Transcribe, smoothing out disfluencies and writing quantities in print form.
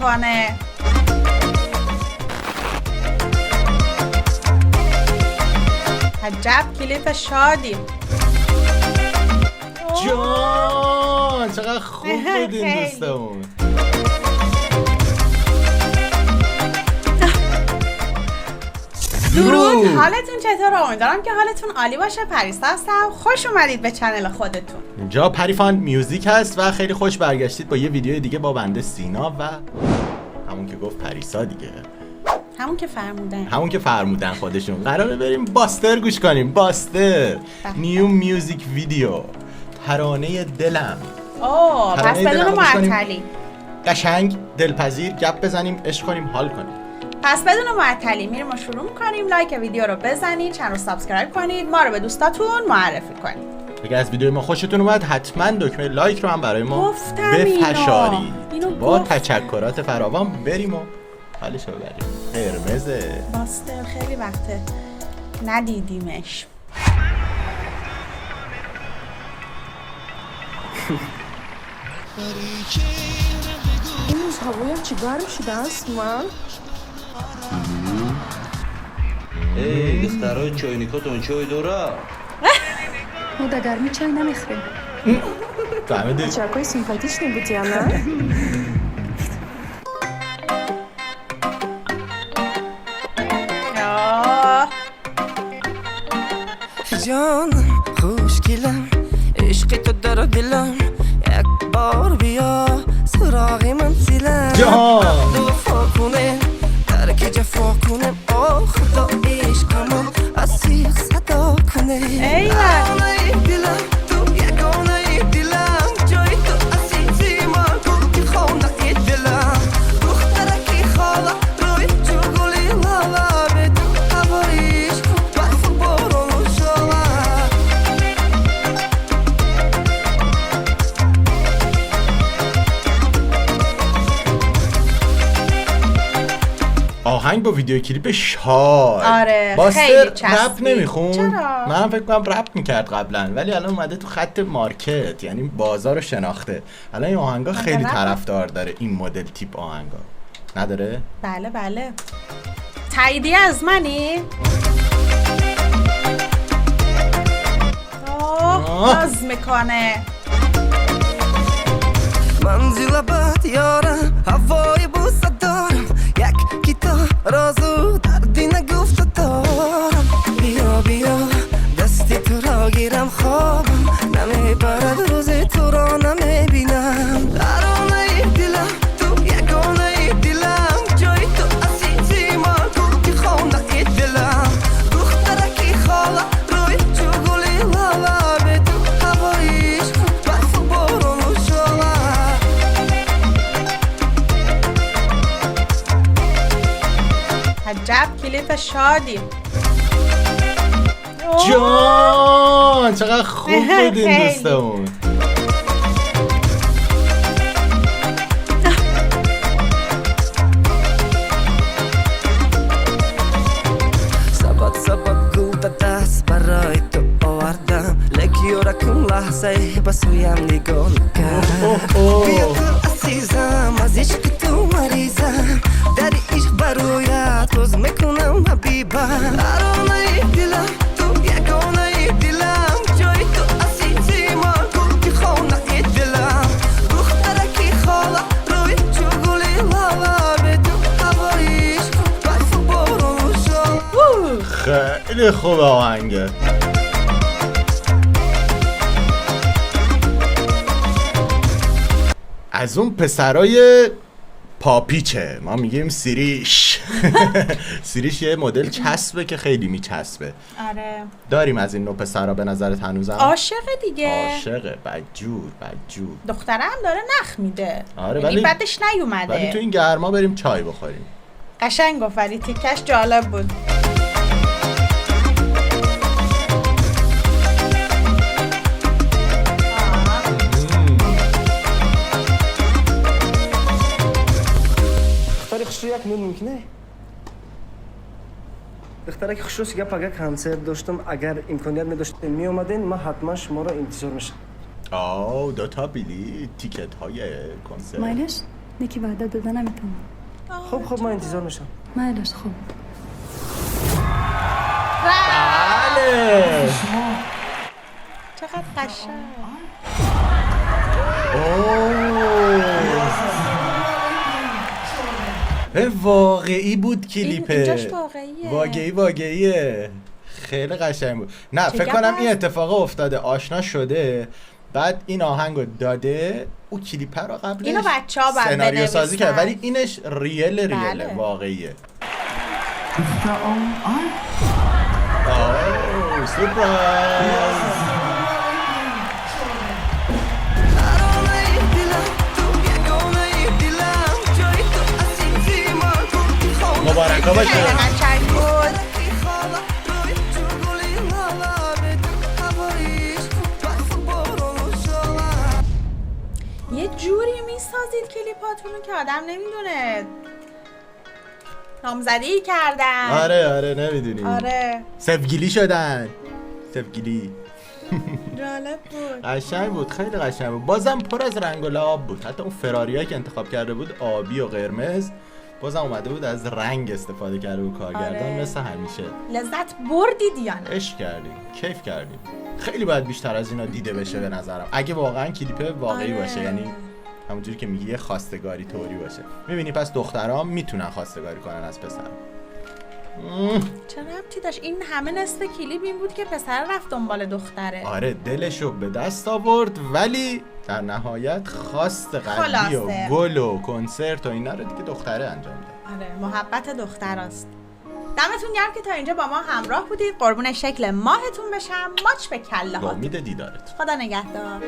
میکنه. عجب کلیپ شادی. جان چقدر خوب بودین دوستمون. درود، حالتون چطوره؟ امیدوارم که حالتون عالی باشه. پریسا هستم، خوش اومدید به چنل خودتون. اینجا پریفان میوزیک هست و خیلی خوش برگشتید با یه ویدیو دیگه با بنده سینا و همون که گفت پریسا دیگه، همون که فرمودن خودشون. قراره بریم باستر گوش کنیم. باستر نیو میوزیک ویدیو، ترانه دلم. پس بدون معطلی قشنگ دلپذیر گپ بزنیم، عشق کنیم، حال کنیم. پس بدون معطلی میریم و شروع میکنیم. لایک ویدیو رو بزنید، چنل رو سابسکرایب کنید، ما رو به دوستاتون معرفی کنید. اگه از ویدیو ما خوشتون اومد حتما دکمه لایک رو هم برای ما بفشارید. با تشکرات فراوان بریم و حالش رو ببریم. قرمزه باستر خیلی وقته ندیدیمش. این روز هوایم چی گرم شده است من؟ ای دخترای چاینیکاتون چای داره؟ ما در گرمی چای نمیخوریم. فهمیدی؟ چاکای سیمپاتیچنی بود یا نه؟ جان خوشگلم، عشق تو در دلم، یک بار بیا سراغ منزلم. جان وفا کنه ترک جفا کنه، آه خدا عشقم اسیر صدا کنه. ایوه دلم تو یگانه دلم، جای تو عزیزی من گل که خانه دلم. دخترکی خاله روی چوگلی لالا، به تو هوایش کن برف بارون شاله. آهنگ با ویدیو کلیپ شاد. آره باستر خیلی چسبید. رپ نمیخون؟ چرا؟ من فکر کنم رپ میکرد قبلا، ولی الان اومده تو خط مارکت، یعنی بازار رو شناخته. الان این آهنگا خیلی طرفدار داره، این مدل تیپ آهنگا نداره؟ بله بله. تاییدیه از منی؟ باز میکنه. منزل بد یارم، هوای بوسه دارم، یک گیتار رازو دردی نگفته دارم. بیا بیا دستی تو را گیرم، خوابم نمیبرد روزی تو را نمیبینم. ترانه دلم تو یگانه دلم، جای تو عزیزی من گل که خانه دلم. دخترکی خاله روی چوگلی لالا، به تو هوایش کن برف بارون و شاله. عجب کلیپ شادی. جان چقدر خوب بودین دوستمون. سبت گل به دست برای تو آوردم، لیکن لحظه به سویم نگاه کرد. بیا تو عزیزم، از عشق تو مریضم، در عشق برایت روز میکنم حبیبم. ترانه دلم تو یگانه دلم، جای تو عزیزی من گل که خانه دلم. دخترکی خاله روی چوگلی لالا، به تو هوایش کن برف بارون و شاله. خیلی خوب آهنگه. از اون پسرای پاپیچه ما میگیم سیریش. سیریش یه مدل چسبه که خیلی میچسبه. آره داریم از این نوع پسرا به نظرت هنوزم؟ عاشقه دیگه. عاشقه، بدجور. دختره هم داره نخ میده. آره یعنی ولی بعدش نیومده. ولی تو این گرما بریم چای بخوریم. قشنگ گفت، ولی تیکش جالب بود. یک میل ممکنه؟ دخترک خصوص گپ اگر کنسرت داشتم، اگر امکانیت نداشتین می اومدین، ما حتما شما را انتظار میشم. 2 تا بلیط تیکت های کنسرت. مایلش یکی وعده داده نمیتونم. خب ما انتظار میشم. مالش خوب. بله. چقدر قشنگ. واقعی بود کلیپه. اینجاش واقعیه. واقعیه. خیلی قشنگ بود. نه فکر کنم این اتفاق افتاده، آشنا شده، بعد این آهنگو داده، او کلیپه رو قبلش اینو بچه‌ها بعد سناریو سازی کرد، بنویسن. ولی اینش ریل بله. واقعیه. سورپرایز. مبارکا باشه. خیلی قشنگ بود. یه جوری میسازید کلیپاتونو که آدم نمیدونه. نامزدی کردن. آره نمیدونی. آره. سفگیلی شدن. سفگیلی. جالب بود. قشنگ بود، خیلی قشنگ بود. بازم پر از رنگ و لعاب بود. حتی اون فراریایی که انتخاب کرده بود آبی و قرمز، بازم اومده بود از رنگ استفاده کرده بود کارگردان. آره. مثل همیشه. لذت بردید یا نه؟ عشق کردیم، کیف کردیم. خیلی باید بیشتر از اینا دیده بشه به نظرم، اگه واقعا کلیپ واقعی آره. باشه، یعنی همونجوری که میگی یه خواستگاری طوری باشه. میبینی پس دخترام میتونن خواستگاری کنن از پسر. چه ربطی داشت؟ این همه نصف کلیپ این بود که پسر رفت دنبال دختره. آره دلشو به دست آورد، ولی در نهایت خواست قلبی و گل و کنسرت و اینا رو دیگه دختره انجام داد. آره محبت دختراست. دمتون گرم که تا اینجا با ما همراه بودید. قربون شکل ماهتون بشم. ماچ به کله با امید دیدارت. خدا نگهدار.